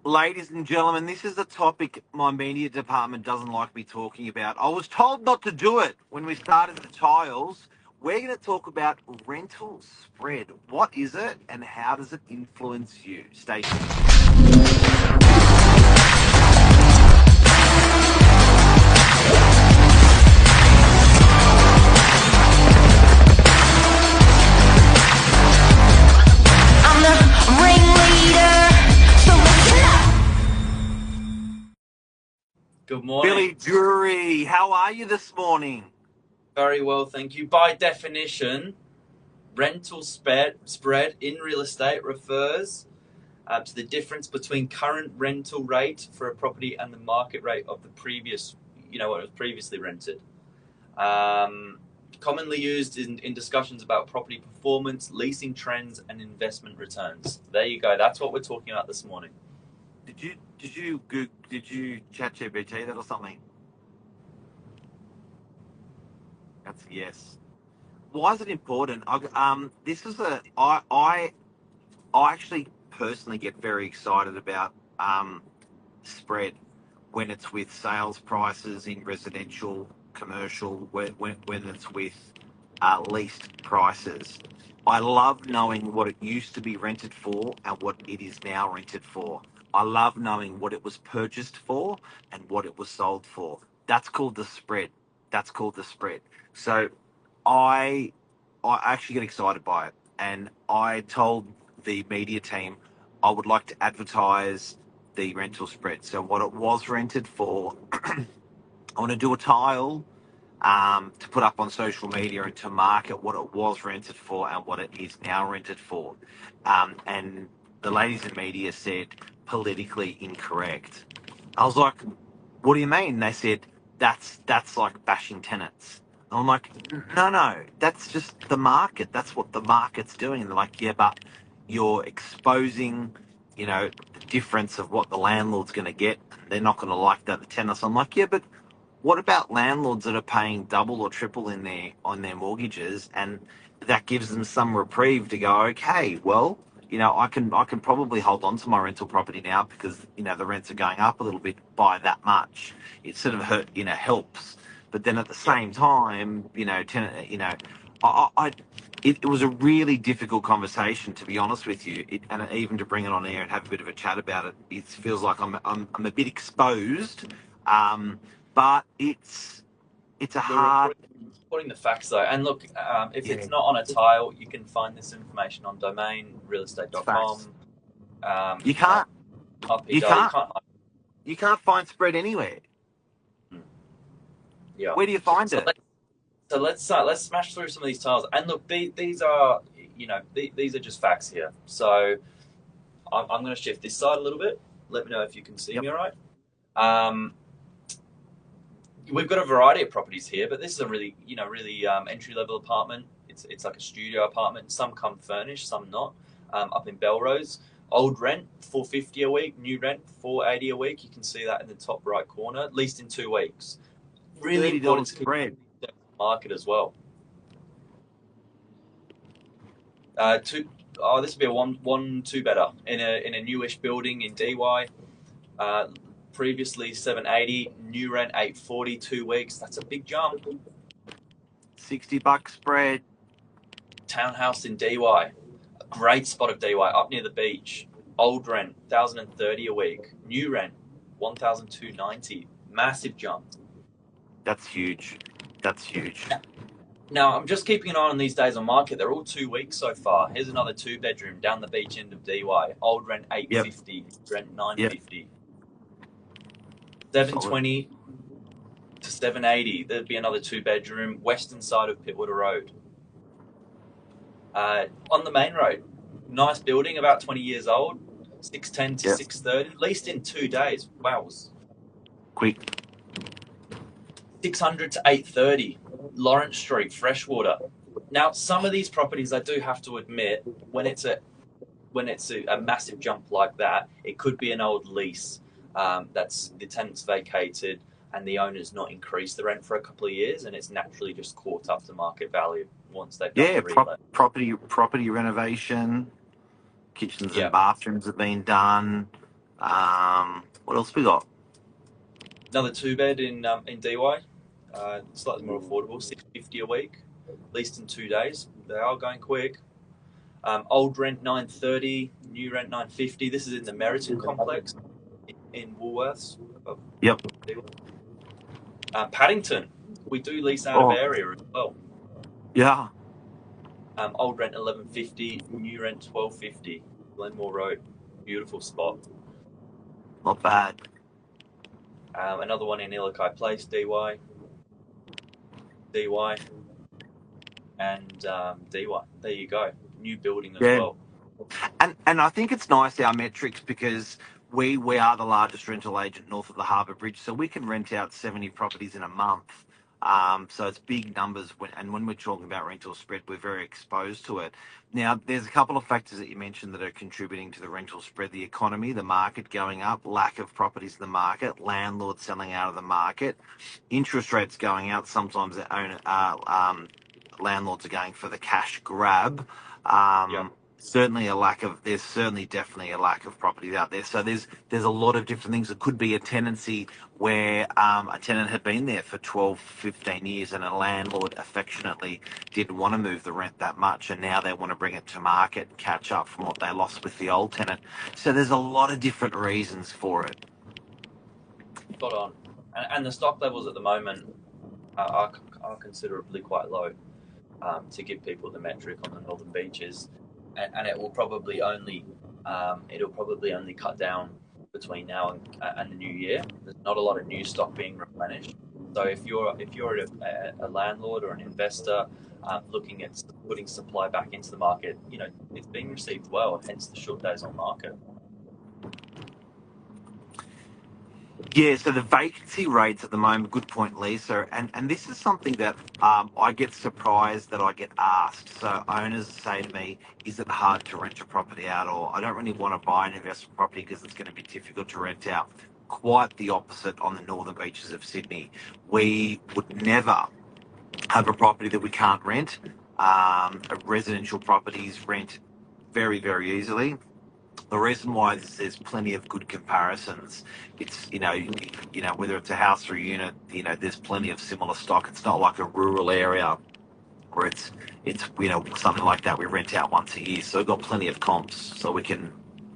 Ladies and gentlemen, this is a topic my media department doesn't like me talking about. I was told not to do it when we started the tiles. We're going to talk about rental spread. What is it and how does it influence you? Stay tuned. I'm the ringleader, so listen up. Good morning. Billy Drury, how are you this morning? Very well, thank you. By definition, rental spread in real estate refers to the difference between current rental rate for a property and the market rate of the previous, what was previously rented. Commonly used in discussions about property performance, leasing trends, and investment returns. There you go. That's what we're talking about this morning. Did you chat GPT that or something? That's a yes. Why is it important? I actually personally get very excited about spread when it's with sales prices in residential, commercial, when it's with leased prices. I love knowing what it used to be rented for and what it is now rented for. I love knowing what it was purchased for and what it was sold for. That's called the spread. So I I actually get excited by it, and I told the media team I would like to advertise the rental spread. So what it was rented for, I want to do a tile to put up on social media and to market what it was rented for and what it is now rented for. And the ladies in media said politically incorrect. I was like, what do you mean? They said that's like bashing tenants. I'm like, no, that's just the market. That's what the market's doing. And they're like, yeah, but you're exposing, the difference of what the landlord's going to get. They're not going to like that, the tenants. I'm like, yeah, but what about landlords that are paying double or triple on their mortgages, and that gives them some reprieve to go, okay, well, I can probably hold on to my rental property now because the rents are going up a little bit by that much. It sort of helps, but then at the same time, tenant, it was a really difficult conversation, to be honest with you, and even to bring it on air and have a bit of a chat about it. It feels like I'm a bit exposed. But it's a hard. Reporting the facts though, and look, if Yeah, it's not on a tile, you can find this information on domain it's facts. realestate.com. You can't. RPW, You can't. You can't find spread anywhere. Yeah. Where do you find So it? let's smash through some of these tiles. And look, these are these are just facts here. So I'm going to shift this side a little bit. Let me know if you can see Yep. me all right. We've got a variety of properties here, but this is a really entry level apartment. It's like a studio apartment. Some come furnished, some not. Up in Belrose, old rent $450 a week, new rent $480 a week. You can see that in the top right corner. Leased in 2 weeks. Really $30 important to spread. keep the market as well. This would be a one two better in a newish building in DY. Previously 780, new rent 840, 2 weeks. That's a big jump. $60 spread. Townhouse in DY, a great spot of DY, up near the beach. Old rent 1,030 a week, new rent 1,290. Massive jump. That's huge. Now I'm just keeping an eye on these days on market. They're all 2 weeks so far. Here's another 2-bedroom down the beach end of DY. Old rent 850, rent 950. 720 to 780. There'd be another 2-bedroom, western side of Pittwater Road. On the main road, nice building, about 20 years old, 610 to 630, leased in 2 days. Wow. Quick. 600 to 830, Lawrence Street, Freshwater. Now, some of these properties, I do have to admit, when it's a massive jump like that, it could be an old lease that's the tenant's vacated and the owner's not increased the rent for a couple of years, and it's naturally just caught up to market value once they've done the relet. Property renovation, kitchens and bathrooms have been done. What else we got? Another 2-bed in DY, slightly more affordable, $650 a week, leased in 2 days. They are going quick. Old rent $930, new rent $950. This is in the Meriton complex in Woolworths. Yep. Paddington, we do lease out of area as well. Yeah. Old rent $1150, new rent $1250. Glenmore Road, beautiful spot. Not bad. Another one in Illakai Place, DY, and DY. There you go. New building as well. And I think it's nice, our metrics, because we are the largest rental agent north of the Harbour Bridge, so we can rent out 70 properties in a month. So it's big numbers, and when we're talking about rental spread, we're very exposed to it. Now, there's a couple of factors that you mentioned that are contributing to the rental spread: the economy, the market going up, lack of properties in the market, landlords selling out of the market, interest rates going out. Sometimes landlords are going for the cash grab. Certainly there's definitely a lack of properties out there. So there's a lot of different things. It could be a tenancy where a tenant had been there for 12, 15 years and a landlord affectionately didn't want to move the rent that much, and now they want to bring it to market and catch up from what they lost with the old tenant. So there's a lot of different reasons for it. Spot on. And the stock levels at the moment are considerably quite low to give people the metric on the northern beaches. And it will probably only cut down between now and the new year. There's not a lot of new stock being replenished. So if you're a landlord or an investor looking at putting supply back into the market, it's being received well. Hence the short days on market. Yeah, so the vacancy rates at the moment, good point, Lisa, and this is something that I get surprised that I get asked. So owners say to me, is it hard to rent a property out, or I don't really want to buy an investment property because it's going to be difficult to rent out. Quite the opposite on the northern beaches of Sydney. We would never have a property that we can't rent. Residential properties rent very, very easily. The reason why is there's plenty of good comparisons. It's whether it's a house or a unit, there's plenty of similar stock. It's not like a rural area where it's something like that we rent out once a year. So we've got plenty of comps, so we can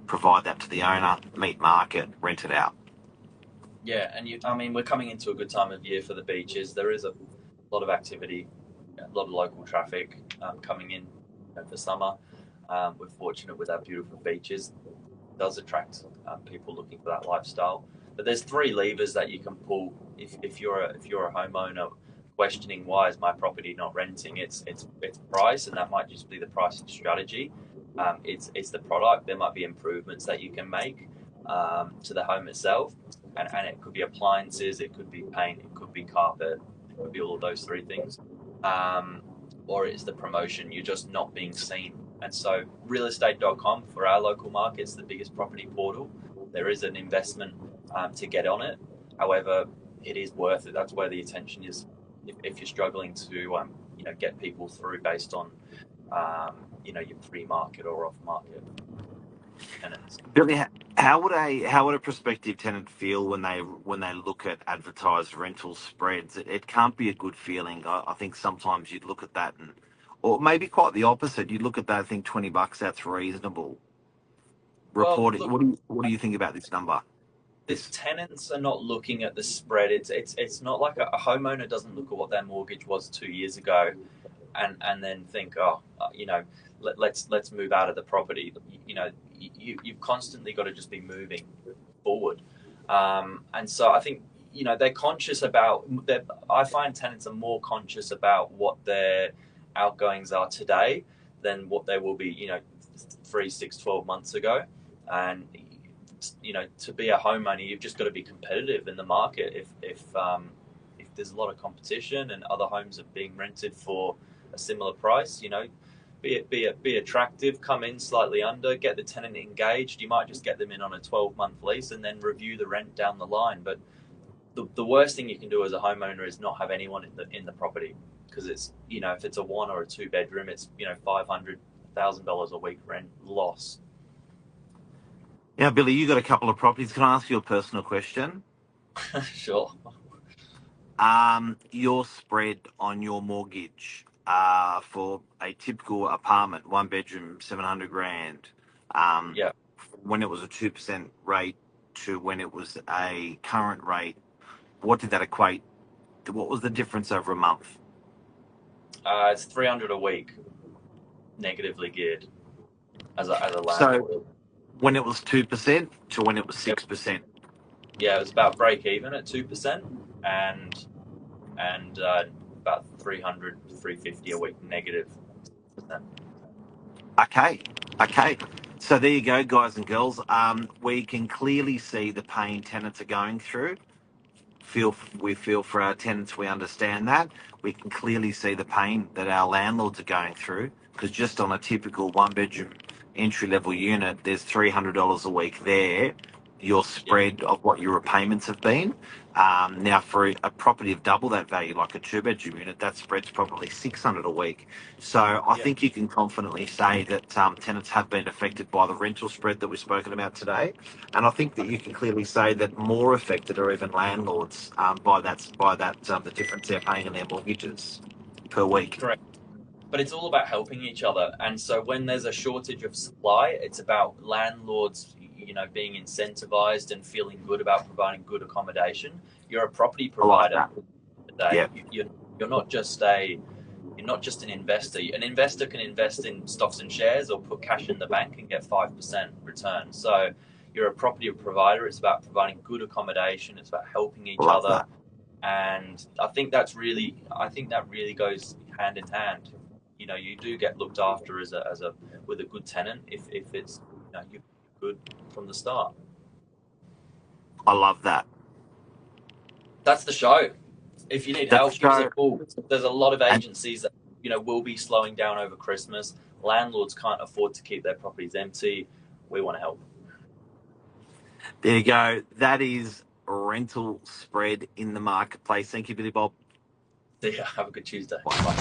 provide that to the owner, meet market, rent it out. Yeah, and we're coming into a good time of year for the beaches. There is a lot of activity, a lot of local traffic coming in for summer. We're fortunate with our beautiful beaches. It does attract people looking for that lifestyle. But there's 3 levers that you can pull if you're a homeowner questioning why is my property not renting. It's price, and that might just be the pricing strategy. It's the product. There might be improvements that you can make to the home itself, and it could be appliances, it could be paint, it could be carpet, it could be all of those 3 things. Or it's the promotion. You're just not being seen. And so realestate.com for our local markets, the biggest property portal, there is an investment to get on it. However, it is worth it. That's where the attention is. If you're struggling to get people through based on your pre-market or off-market tenants. Billy, how would a prospective tenant feel when they look at advertised rental spreads? It can't be a good feeling. I think sometimes you'd look at that or maybe quite the opposite. You'd look at that and think $20, that's reasonable. Reporting. Well, look, what do you think about this number? If tenants are not looking at the spread, it's not like a homeowner doesn't look at what their mortgage was 2 years ago, and then think, let's move out of the property. You've constantly got to just be moving forward, and so I think they're conscious about. I find tenants are more conscious about what their outgoings are today than what they will be 3, 6, 12 months ago. And to be a homeowner, you've just got to be competitive in the market. If there's a lot of competition and other homes are being rented for a similar price, be attractive, come in slightly under, get the tenant engaged. You might just get them in on a 12-month lease and then review the rent down the line. But the worst thing you can do as a homeowner is not have anyone in the property, because it's if it's a 1 or a 2 bedroom, it's $500,000 a week rent loss. Now, Billy, you got a couple of properties. Can I ask you a personal question? Sure. Your spread on your mortgage for a typical apartment, one bedroom, 700 grand, um, Yeah. when it was a 2% rate to when it was a current rate, what did that equate to? What was the difference over a month? It's 300 a week, negatively geared as a So landlord. when it was 2% to when it was Yep. 6%. Yeah, it was about break even at 2%, and about 300 350 a week negative. Okay, okay. So there you go, guys and girls. We can clearly see the pain tenants are going through. We feel for our tenants. We understand that. We can clearly see the pain that our landlords are going through because just on a typical one bedroom entry level unit, there's $300 a week there. Your Yep. spread of what your repayments have been. Now, for a property of double that value, like a two bedroom unit, that spread's probably 600 a week. So I Yep. think you can confidently say that tenants have been affected by the rental spread that we've spoken about today. And I think that you can clearly say that more affected are even landlords by that the difference they're paying in their mortgages per week. Correct. But it's all about helping each other. And so when there's a shortage of supply, it's about landlords, being incentivized and feeling good about providing good accommodation. You're a property I like provider that. Yeah, today. You're not just an investor. An investor can invest in stocks and shares or put cash in the bank and get 5% return. So you're a property provider. It's about providing good accommodation. It's about helping each love other. that. And I think that really goes hand in hand. You do get looked after with a good tenant if it's you're good from the start. I love that. That's the show. If you need That's help, the give us a show. call. There's a lot of And agencies that will be slowing down over Christmas. Landlords can't afford to keep their properties empty. We want to help. there you go. That is rental spread in the marketplace. Thank you, Billy Bob. See ya. Have a good Tuesday. Bye. Bye.